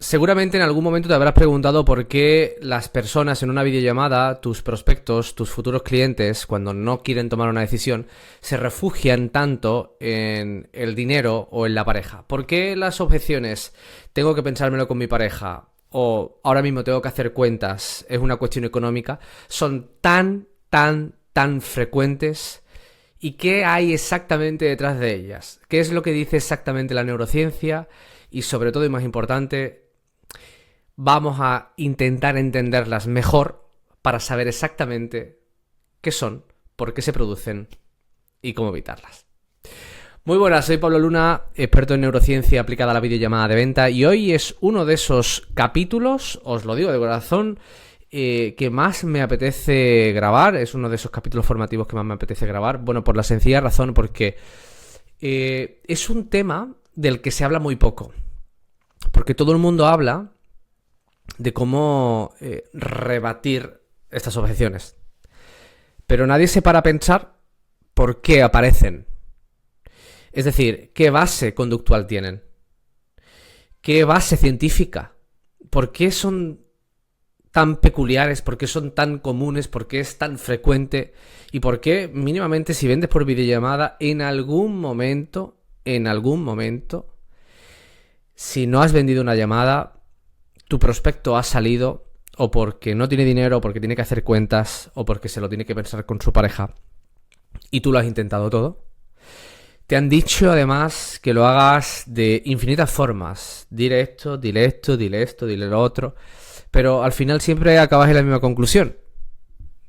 Seguramente en algún momento te habrás preguntado por qué las personas en una videollamada, tus prospectos, tus futuros clientes, cuando no quieren tomar una decisión, se refugian tanto en el dinero o en la pareja. ¿Por qué las objeciones, tengo que pensármelo con mi pareja, o ahora mismo tengo que hacer cuentas, es una cuestión económica, son tan frecuentes? ¿Y qué hay exactamente detrás de ellas? ¿Qué es lo que dice exactamente la neurociencia? Y sobre todo, y más importante, vamos a intentar entenderlas mejor para saber exactamente qué son, por qué se producen y cómo evitarlas. Muy buenas, soy Pablo Luna, experto en neurociencia aplicada a la videollamada de venta, y hoy es uno de esos capítulos, os lo digo de corazón, que más me apetece grabar. Es uno de esos capítulos formativos que más me apetece grabar. Bueno, por la sencilla razón porque es un tema del que se habla muy poco. Porque todo el mundo habla de cómo rebatir estas objeciones. Pero nadie se para a pensar por qué aparecen. Es decir, ¿qué base conductual tienen? ¿Qué base científica? ¿Por qué son tan peculiares? ¿Por qué son tan comunes? ¿Por qué es tan frecuente? ¿Y por qué mínimamente si vendes por videollamada en algún momento, si no has vendido una llamada, tu prospecto ha salido o porque no tiene dinero, o porque tiene que hacer cuentas, o porque se lo tiene que pensar con su pareja y tú lo has intentado todo? Te han dicho además que lo hagas de infinitas formas. Dile esto, dile esto, dile esto, dile lo otro. Pero al final siempre acabas en la misma conclusión.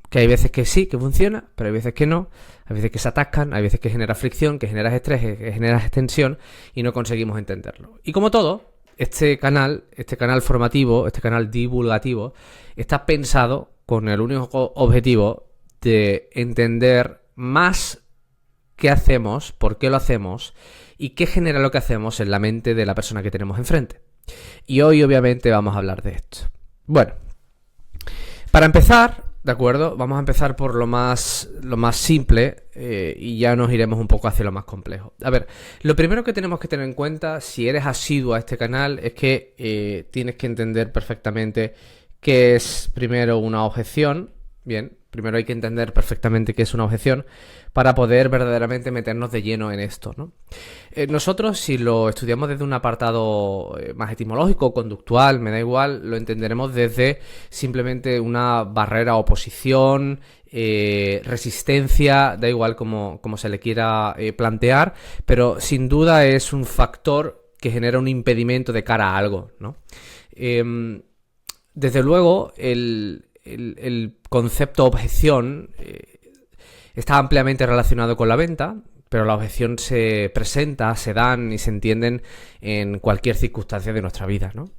Que hay veces que sí, que funciona, pero hay veces que no. Hay veces que se atascan, hay veces que genera fricción, que generas estrés, que generas extensión y no conseguimos entenderlo. Y como todo, este canal formativo, este canal divulgativo, está pensado con el único objetivo de entender más qué hacemos, por qué lo hacemos y qué genera lo que hacemos en la mente de la persona que tenemos enfrente. Y hoy obviamente vamos a hablar de esto. Bueno, para empezar, ¿de acuerdo? Vamos a empezar por lo más simple y ya nos iremos un poco hacia lo más complejo. A ver, lo primero que tenemos que tener en cuenta, si eres asiduo a este canal, es que tienes que entender perfectamente qué es primero una objeción. Bien, primero hay que entender perfectamente qué es una objeción para poder verdaderamente meternos de lleno en esto, ¿no? Nosotros, si lo estudiamos desde un apartado más etimológico, conductual, me da igual, lo entenderemos desde simplemente una barrera, oposición, resistencia, da igual como se le quiera plantear, pero sin duda es un factor que genera un impedimento de cara a algo, ¿no? Desde luego, el concepto objeción está ampliamente relacionado con la venta, pero la objeción se presenta, se dan y se entienden en cualquier circunstancia de nuestra vida, ¿no?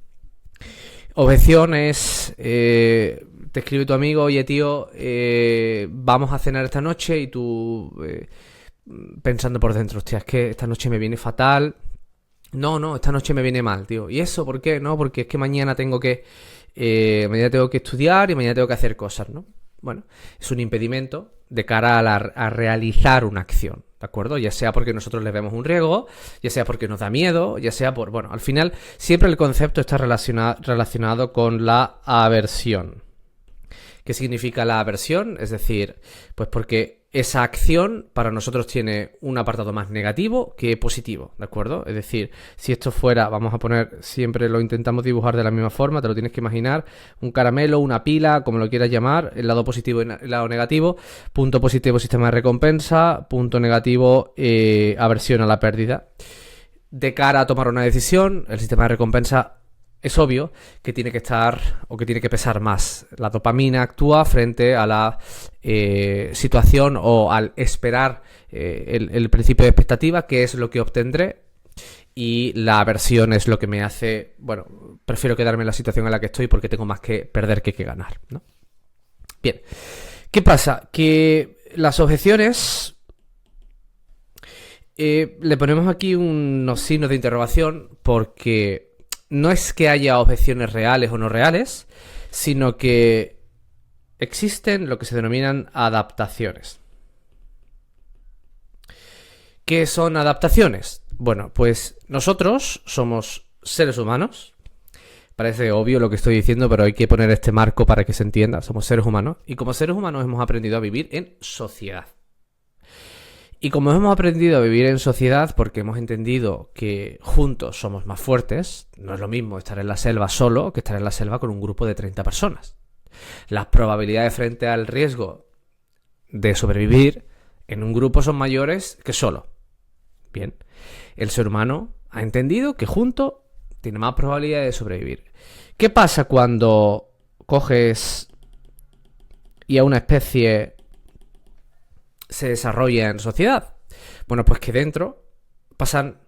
Objeción es, te escribe tu amigo, oye tío, vamos a cenar esta noche, y tú pensando por dentro, hostia, es que esta noche me viene fatal. No, esta noche me viene mal, tío. ¿Y eso por qué? No, porque es que mañana tengo que estudiar y mañana tengo que hacer cosas, ¿no? Bueno, es un impedimento de cara a realizar una acción, ¿de acuerdo? Ya sea porque nosotros le vemos un riesgo, ya sea porque nos da miedo, ya sea por... Bueno, al final siempre el concepto está relacionado con la aversión. ¿Qué significa la aversión? Es decir, pues porque esa acción para nosotros tiene un apartado más negativo que positivo, ¿de acuerdo? Es decir, si esto fuera, vamos a poner, siempre lo intentamos dibujar de la misma forma, te lo tienes que imaginar, un caramelo, una pila, como lo quieras llamar, el lado positivo y el lado negativo, punto positivo, sistema de recompensa, punto negativo, aversión a la pérdida. De cara a tomar una decisión, el sistema de recompensa es obvio que tiene que estar o que tiene que pesar más. La dopamina actúa frente a la situación o al esperar el principio de expectativa, que es lo que obtendré, y la aversión es lo que me hace, bueno, prefiero quedarme en la situación en la que estoy porque tengo más que perder que ganar, ¿no? Bien, ¿qué pasa? Que las objeciones, le ponemos aquí unos signos de interrogación porque no es que haya objeciones reales o no reales, sino que existen lo que se denominan adaptaciones. ¿Qué son adaptaciones? Bueno, pues nosotros somos seres humanos, Parece obvio lo que estoy diciendo, pero hay que poner este marco para que se entienda. Somos seres humanos y como seres humanos hemos aprendido a vivir en sociedad. Y como hemos aprendido a vivir en sociedad porque hemos entendido que juntos somos más fuertes, no es lo mismo estar en la selva solo que estar en la selva con un grupo de 30 personas. Las probabilidades frente al riesgo de sobrevivir en un grupo son mayores que solo. Bien, el ser humano ha entendido que junto tiene más probabilidad de sobrevivir. ¿Qué pasa cuando coges y a una especie se desarrolla en sociedad? Bueno, pues que dentro pasan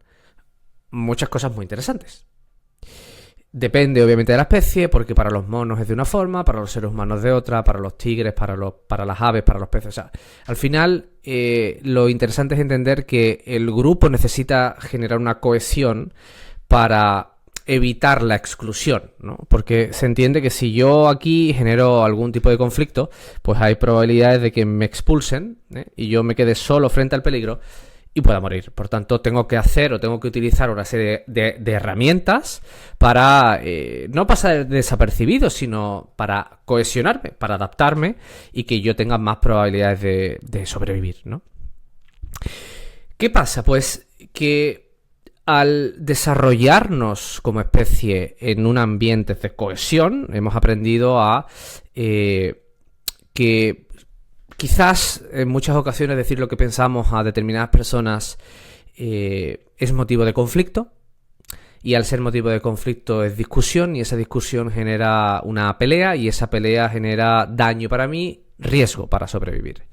muchas cosas muy interesantes. Depende obviamente de la especie, porque para los monos es de una forma, para los seres humanos de otra, para los tigres, para las aves, para los peces. O sea, al final lo interesante es entender que el grupo necesita generar una cohesión para evitar la exclusión, ¿no? Porque se entiende que si yo aquí genero algún tipo de conflicto, pues hay probabilidades de que me expulsen, y yo me quede solo frente al peligro y pueda morir. Por tanto, tengo que hacer o tengo que utilizar una serie de herramientas para no pasar desapercibido, sino para cohesionarme, para adaptarme y que yo tenga más probabilidades de sobrevivir, ¿no? ¿Qué pasa? Pues que al desarrollarnos como especie en un ambiente de cohesión, hemos aprendido a que quizás en muchas ocasiones decir lo que pensamos a determinadas personas es motivo de conflicto, y al ser motivo de conflicto es discusión, y esa discusión genera una pelea, y esa pelea genera daño para mí, riesgo para sobrevivir.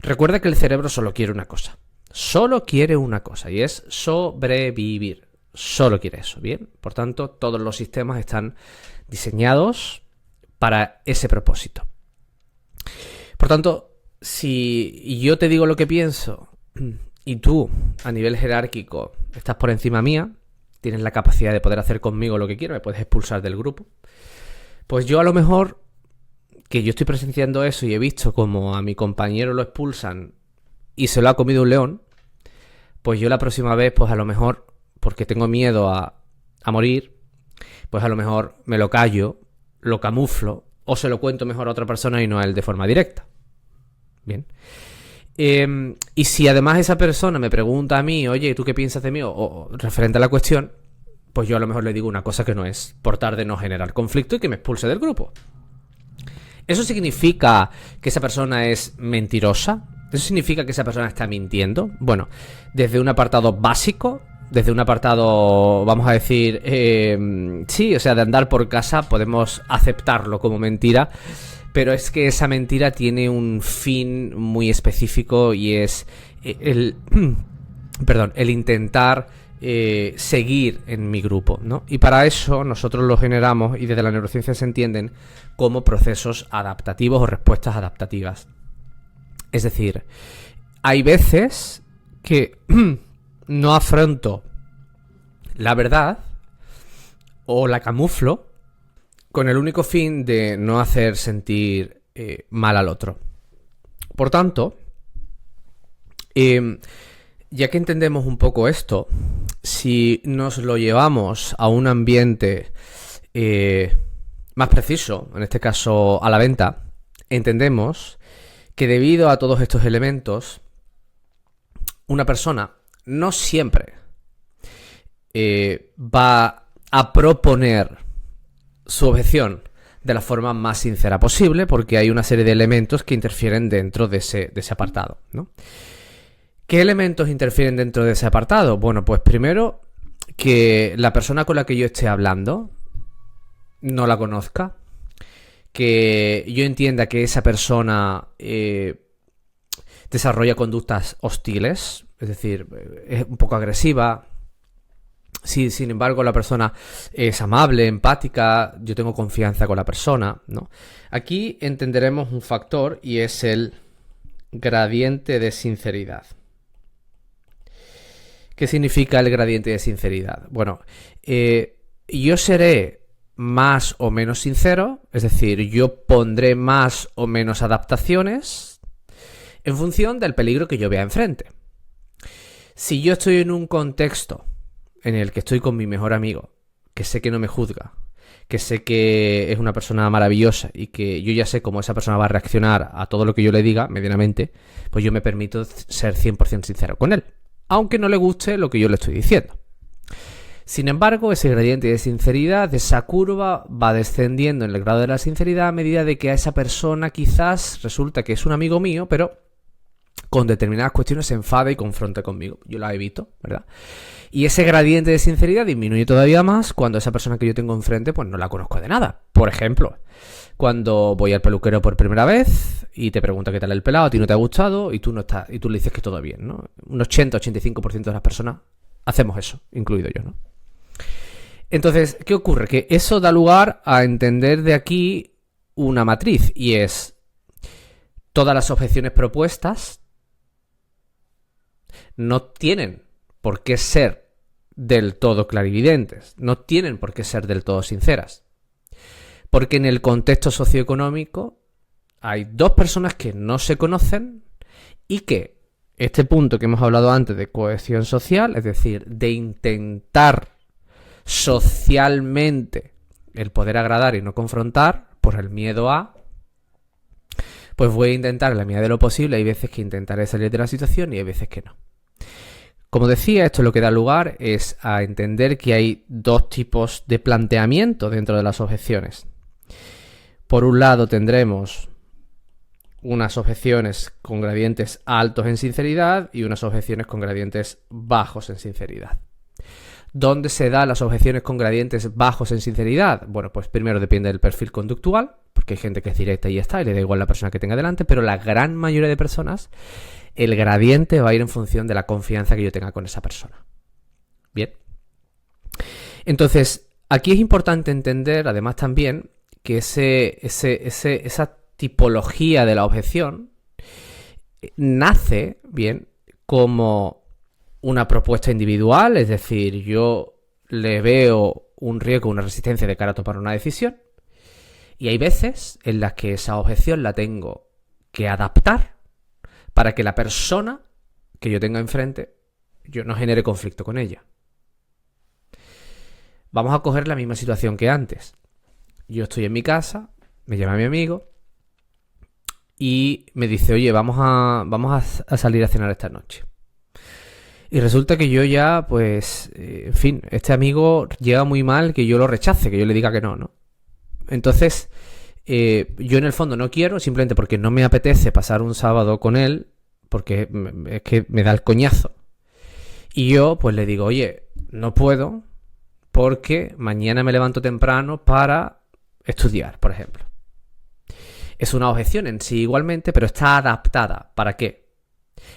Recuerda que el cerebro solo quiere una cosa. Solo quiere una cosa, y es sobrevivir. Solo quiere eso, ¿bien? Por tanto, todos los sistemas están diseñados para ese propósito. Por tanto, si yo te digo lo que pienso y tú, a nivel jerárquico, estás por encima mía, tienes la capacidad de poder hacer conmigo lo que quiero, me puedes expulsar del grupo, pues yo a lo mejor, que yo estoy presenciando eso y he visto como a mi compañero lo expulsan y se lo ha comido un león, pues yo la próxima vez, pues a lo mejor, porque tengo miedo a morir, pues a lo mejor me lo callo, lo camuflo, o se lo cuento mejor a otra persona y no a él de forma directa. Bien. Y si además esa persona me pregunta a mí, oye, ¿tú qué piensas de mí? O referente a la cuestión, pues yo a lo mejor le digo una cosa que no es, por tal de no generar conflicto y que me expulse del grupo. ¿Eso significa que esa persona es mentirosa? ¿Eso significa que esa persona está mintiendo? Bueno, desde un apartado básico, desde un apartado, vamos a decir, sí, o sea, de andar por casa, podemos aceptarlo como mentira, pero es que esa mentira tiene un fin muy específico y es el intentar seguir en mi grupo, ¿no? Y para eso nosotros lo generamos, y desde la neurociencia se entienden como procesos adaptativos o respuestas adaptativas. Es decir, hay veces que no afronto la verdad o la camuflo con el único fin de no hacer sentir mal al otro. Por tanto, ya que entendemos un poco esto, si nos lo llevamos a un ambiente más preciso, en este caso a la venta, entendemos que debido a todos estos elementos, una persona no siempre va a proponer su objeción de la forma más sincera posible, porque hay una serie de elementos que interfieren dentro de ese apartado, ¿no? ¿Qué elementos interfieren dentro de ese apartado? Bueno, pues primero, que la persona con la que yo esté hablando no la conozca, que yo entienda que esa persona desarrolla conductas hostiles, es decir, es un poco agresiva. Si, sin embargo, la persona es amable, empática, yo tengo confianza con la persona, ¿no? Aquí entenderemos un factor y es el gradiente de sinceridad. ¿Qué significa el gradiente de sinceridad? Bueno, yo seré más o menos sincero, es decir, yo pondré más o menos adaptaciones en función del peligro que yo vea enfrente. Si yo estoy en un contexto en el que estoy con mi mejor amigo, que sé que no me juzga, que sé que es una persona maravillosa y que yo ya sé cómo esa persona va a reaccionar a todo lo que yo le diga, medianamente, pues yo me permito ser 100% sincero con él, aunque no le guste lo que yo le estoy diciendo. Sin embargo, ese gradiente de sinceridad, esa curva, va descendiendo en el grado de la sinceridad a medida de que a esa persona quizás resulta que es un amigo mío, pero con determinadas cuestiones se enfada y confronta conmigo. Yo la evito, ¿verdad? Y ese gradiente de sinceridad disminuye todavía más cuando esa persona que yo tengo enfrente pues no la conozco de nada. Por ejemplo, cuando voy al peluquero por primera vez y te pregunta qué tal el pelado, a ti no te ha gustado y tú le dices que todo bien, ¿no? Un 80-85% de las personas hacemos eso, incluido yo, ¿no? Entonces, ¿qué ocurre? Que eso da lugar a entender de aquí una matriz, y es todas las objeciones propuestas no tienen por qué ser del todo clarividentes, no tienen por qué ser del todo sinceras. Porque en el contexto socioeconómico hay dos personas que no se conocen y que este punto que hemos hablado antes de cohesión social, es decir, de intentar socialmente el poder agradar y no confrontar por el miedo a, pues voy a intentar en la medida de lo posible. Hay veces que intentaré salir de la situación y hay veces que no. Como decía, esto lo que da lugar es a entender que hay dos tipos de planteamiento dentro de las objeciones. Por un lado tendremos unas objeciones con gradientes altos en sinceridad y unas objeciones con gradientes bajos en sinceridad. ¿Dónde se dan las objeciones con gradientes bajos en sinceridad? Bueno, pues primero depende del perfil conductual, porque hay gente que es directa y ya está, y le da igual la persona que tenga delante, pero la gran mayoría de personas, el gradiente va a ir en función de la confianza que yo tenga con esa persona. Bien. Entonces, aquí es importante entender, además también, que esa tipología de la objeción nace, bien, como una propuesta individual, es decir, yo le veo un riesgo, una resistencia de cara a tomar una decisión, y hay veces en las que esa objeción la tengo que adaptar para que la persona que yo tenga enfrente yo no genere conflicto con ella. Vamos a coger la misma situación que antes. Yo estoy en mi casa, me llama mi amigo y me dice, oye, vamos a salir a cenar esta noche. Y resulta que yo ya, pues, en fin, este amigo llega muy mal que yo lo rechace, que yo le diga que no, ¿no? Entonces, yo en el fondo no quiero, simplemente porque no me apetece pasar un sábado con él, porque es que me da el coñazo. Y yo, pues, le digo, oye, no puedo porque mañana me levanto temprano para estudiar, por ejemplo. Es una objeción en sí igualmente, pero está adaptada. ¿Para qué?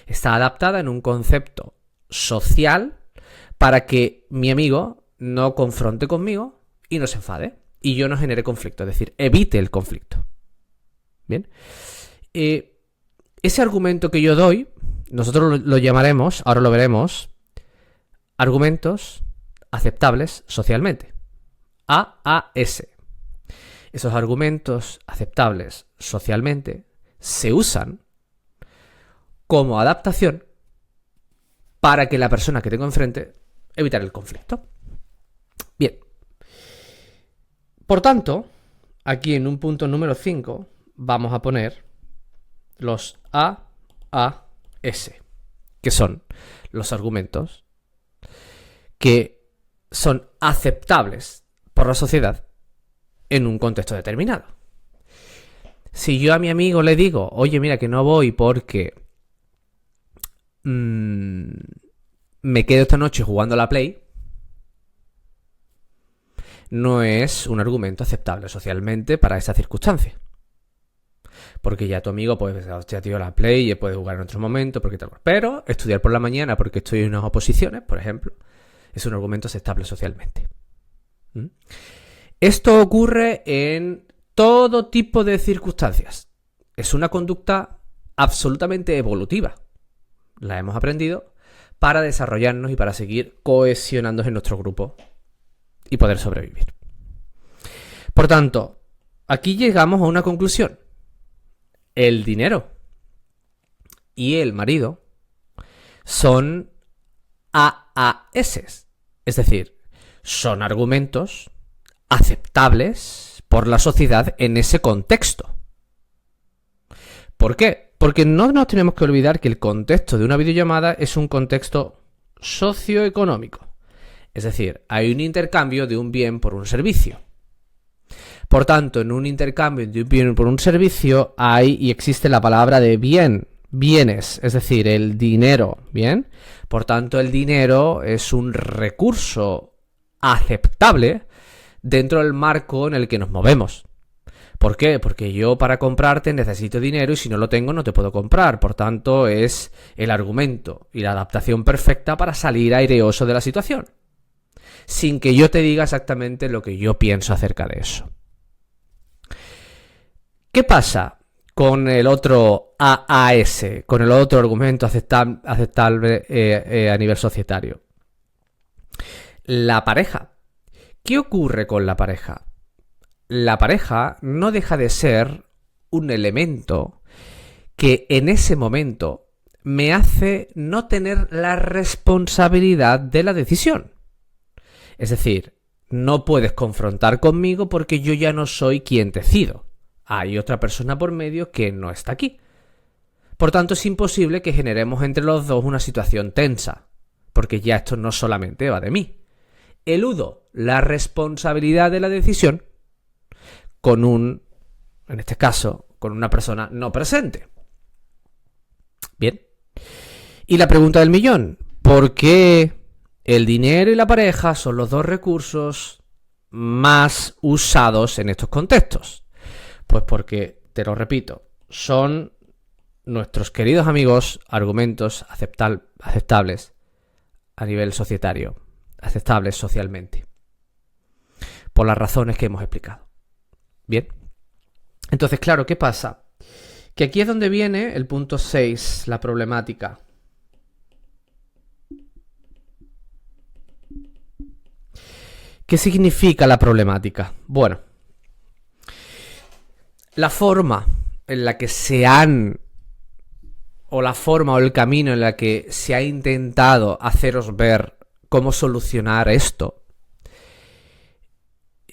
Está adaptada en un concepto social para que mi amigo no confronte conmigo y no se enfade y yo no genere conflicto, es decir, evite el conflicto. Bien, ese argumento que yo doy, nosotros lo llamaremos, ahora lo veremos, argumentos aceptables socialmente, AAS. Esos argumentos aceptables socialmente se usan como adaptación para que la persona que tengo enfrente evitar el conflicto. Bien. Por tanto, aquí en un punto número 5 vamos a poner los AAS, que son los argumentos que son aceptables por la sociedad en un contexto determinado. Si yo a mi amigo le digo, oye, mira que no voy porque me quedo esta noche jugando a la Play, no es un argumento aceptable socialmente para esa circunstancia. Porque ya tu amigo puede pensar, hostia, tío, la Play, puede jugar en otro momento, porque tal. Pero estudiar por la mañana porque estoy en unas oposiciones, por ejemplo, es un argumento aceptable socialmente. Esto ocurre en todo tipo de circunstancias. Es una conducta absolutamente evolutiva. La hemos aprendido para desarrollarnos y para seguir cohesionándonos en nuestro grupo y poder sobrevivir. Por tanto, aquí llegamos a una conclusión. El dinero y el marido son AAS, es decir, son argumentos aceptables por la sociedad en ese contexto. ¿Por qué? Porque no nos tenemos que olvidar que el contexto de una videollamada es un contexto socioeconómico. Es decir, hay un intercambio de un bien por un servicio. Por tanto, en un intercambio de un bien por un servicio hay y existe la palabra de bienes, es decir, el dinero, ¿bien? Por tanto, el dinero es un recurso aceptable dentro del marco en el que nos movemos. ¿Por qué? Porque yo para comprarte necesito dinero y si no lo tengo no te puedo comprar. Por tanto, es el argumento y la adaptación perfecta para salir aireoso de la situación, sin que yo te diga exactamente lo que yo pienso acerca de eso. ¿Qué pasa con el otro AAS, con el otro argumento aceptable a nivel societario? La pareja. ¿Qué ocurre con la pareja? La pareja no deja de ser un elemento que en ese momento me hace no tener la responsabilidad de la decisión. Es decir, no puedes confrontar conmigo porque yo ya no soy quien decido. Hay otra persona por medio que no está aquí. Por tanto, es imposible que generemos entre los dos una situación tensa, porque ya esto no solamente va de mí. Eludo la responsabilidad de la decisión en este caso, con una persona no presente. Bien. Y la pregunta del millón, ¿por qué el dinero y la pareja son los dos recursos más usados en estos contextos? Pues porque, te lo repito, son nuestros queridos amigos argumentos aceptables a nivel societario, aceptables socialmente, por las razones que hemos explicado. Bien. Entonces, claro, ¿qué pasa? Que aquí es donde viene el punto 6, la problemática. ¿Qué significa la problemática? Bueno, la forma en la que la forma o el camino en la que se ha intentado haceros ver cómo solucionar esto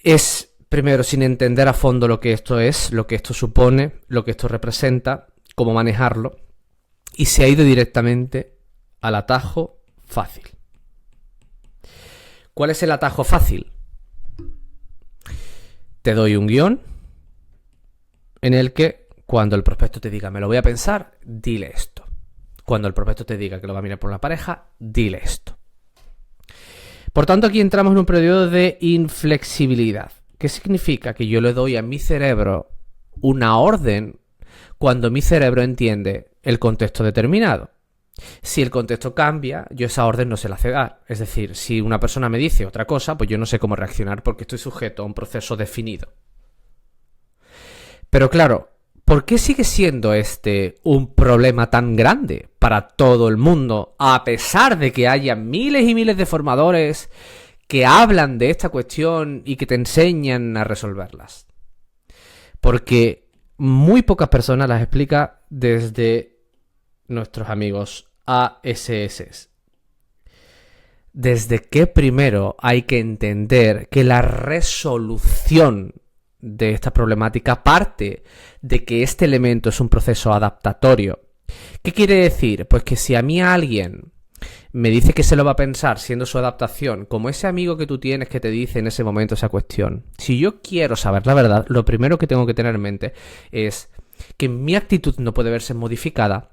es, primero, sin entender a fondo lo que esto es, lo que esto supone, lo que esto representa, cómo manejarlo, y se ha ido directamente al atajo fácil. ¿Cuál es el atajo fácil? Te doy un guión en el que cuando el prospecto te diga me lo voy a pensar, dile esto. Cuando el prospecto te diga que lo va a mirar por la pareja, dile esto. Por tanto, aquí entramos en un periodo de inflexibilidad. ¿Qué significa? Que yo le doy a mi cerebro una orden cuando mi cerebro entiende el contexto determinado. Si el contexto cambia, yo esa orden no se la sé dar. Es decir, si una persona me dice otra cosa, pues yo no sé cómo reaccionar porque estoy sujeto a un proceso definido. Pero claro, ¿por qué sigue siendo este un problema tan grande para todo el mundo, a pesar de que haya miles y miles de formadores que hablan de esta cuestión y que te enseñan a resolverlas? Porque muy pocas personas las explican desde nuestros amigos ASS. Desde que primero hay que entender que la resolución de esta problemática parte de que este elemento es un proceso adaptatorio. ¿Qué quiere decir? Pues que si a mí alguien me dice que se lo va a pensar siendo su adaptación, como ese amigo que tú tienes que te dice en ese momento esa cuestión, si yo quiero saber la verdad, lo primero que tengo que tener en mente es que mi actitud no puede verse modificada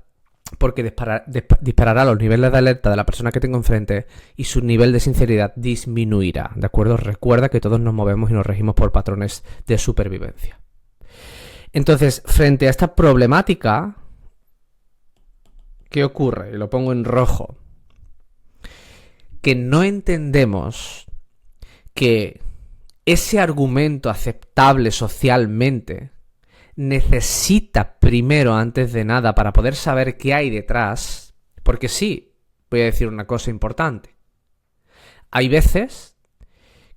porque disparará los niveles de alerta de la persona que tengo enfrente y su nivel de sinceridad disminuirá, ¿de acuerdo? Recuerda que todos nos movemos y nos regimos por patrones de supervivencia. Entonces, frente a esta problemática, ¿qué ocurre? Y lo pongo en rojo. Que no entendemos que ese argumento aceptable socialmente necesita primero, antes de nada, para poder saber qué hay detrás, porque sí, voy a decir una cosa importante. Hay veces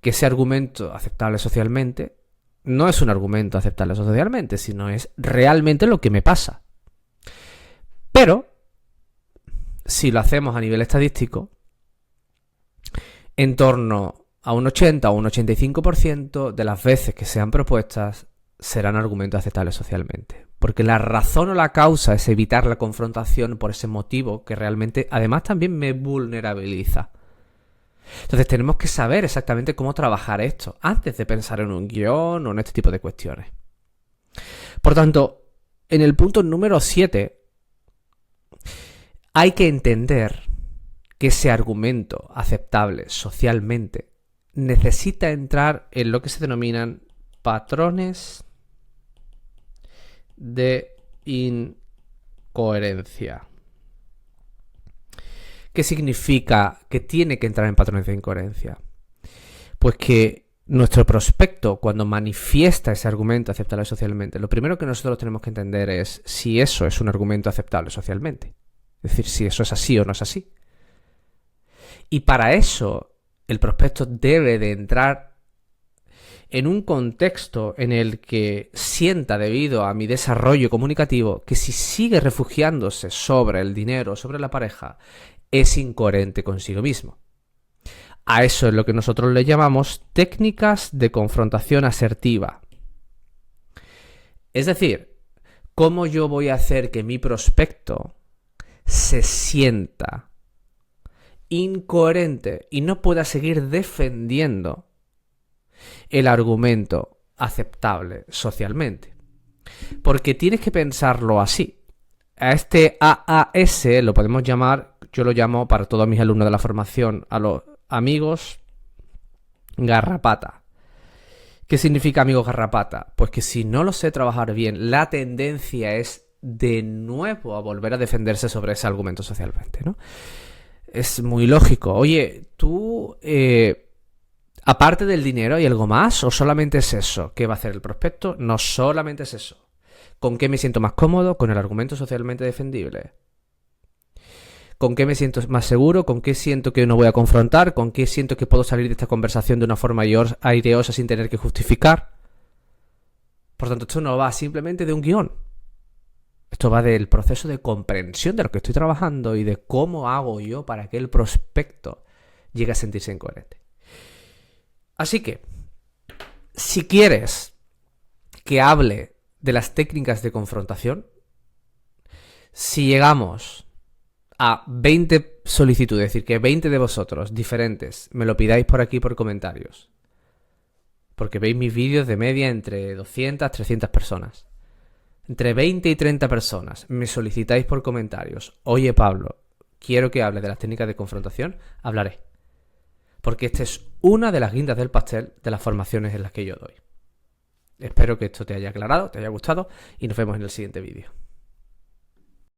que ese argumento aceptable socialmente no es un argumento aceptable socialmente, sino es realmente lo que me pasa. Pero, si lo hacemos a nivel estadístico, en torno a un 80 o un 85% de las veces que sean propuestas serán argumentos aceptables socialmente. Porque la razón o la causa es evitar la confrontación por ese motivo que realmente además también me vulnerabiliza. Entonces tenemos que saber exactamente cómo trabajar esto antes de pensar en un guión o en este tipo de cuestiones. Por tanto, en el punto número 7 hay que entender que ese argumento aceptable socialmente necesita entrar en lo que se denominan patrones de incoherencia. ¿Qué significa que tiene que entrar en patrones de incoherencia? Pues que nuestro prospecto, cuando manifiesta ese argumento aceptable socialmente, lo primero que nosotros tenemos que entender es si eso es un argumento aceptable socialmente. Es decir, si eso es así o no es así. Y para eso, el prospecto debe de entrar en un contexto en el que sienta, debido a mi desarrollo comunicativo, que si sigue refugiándose sobre el dinero, sobre la pareja, es incoherente consigo mismo. A eso es lo que nosotros le llamamos técnicas de confrontación asertiva. Es decir, ¿cómo yo voy a hacer que mi prospecto se sienta incoherente y no pueda seguir defendiendo el argumento aceptable socialmente? Porque tienes que pensarlo así. A este AAS lo podemos llamar, yo lo llamo para todos mis alumnos de la formación, a los amigos garrapata. ¿Qué significa amigos garrapata? Pues que si no lo sé trabajar bien, la tendencia es de nuevo a volver a defenderse sobre ese argumento socialmente, ¿no? Es muy lógico. Oye, tú, aparte del dinero, ¿hay algo más? ¿O solamente es eso? ¿Qué va a hacer el prospecto? No solamente es eso. ¿Con qué me siento más cómodo? Con el argumento socialmente defendible. ¿Con qué me siento más seguro? ¿Con qué siento que no voy a confrontar? ¿Con qué siento que puedo salir de esta conversación de una forma aireosa sin tener que justificar? Por tanto, esto no va simplemente de un guión. Esto va del proceso de comprensión de lo que estoy trabajando y de cómo hago yo para que el prospecto llegue a sentirse incoherente. Así que, si quieres que hable de las técnicas de confrontación, si llegamos a 20 solicitudes, es decir, que 20 de vosotros diferentes me lo pidáis por aquí por comentarios, porque veis mis vídeos de media entre 200 300 personas, entre 20 y 30 personas me solicitáis por comentarios, oye Pablo, quiero que hable de las técnicas de confrontación, hablaré. Porque esta es una de las guindas del pastel de las formaciones en las que yo doy. Espero que esto te haya aclarado, te haya gustado y nos vemos en el siguiente vídeo.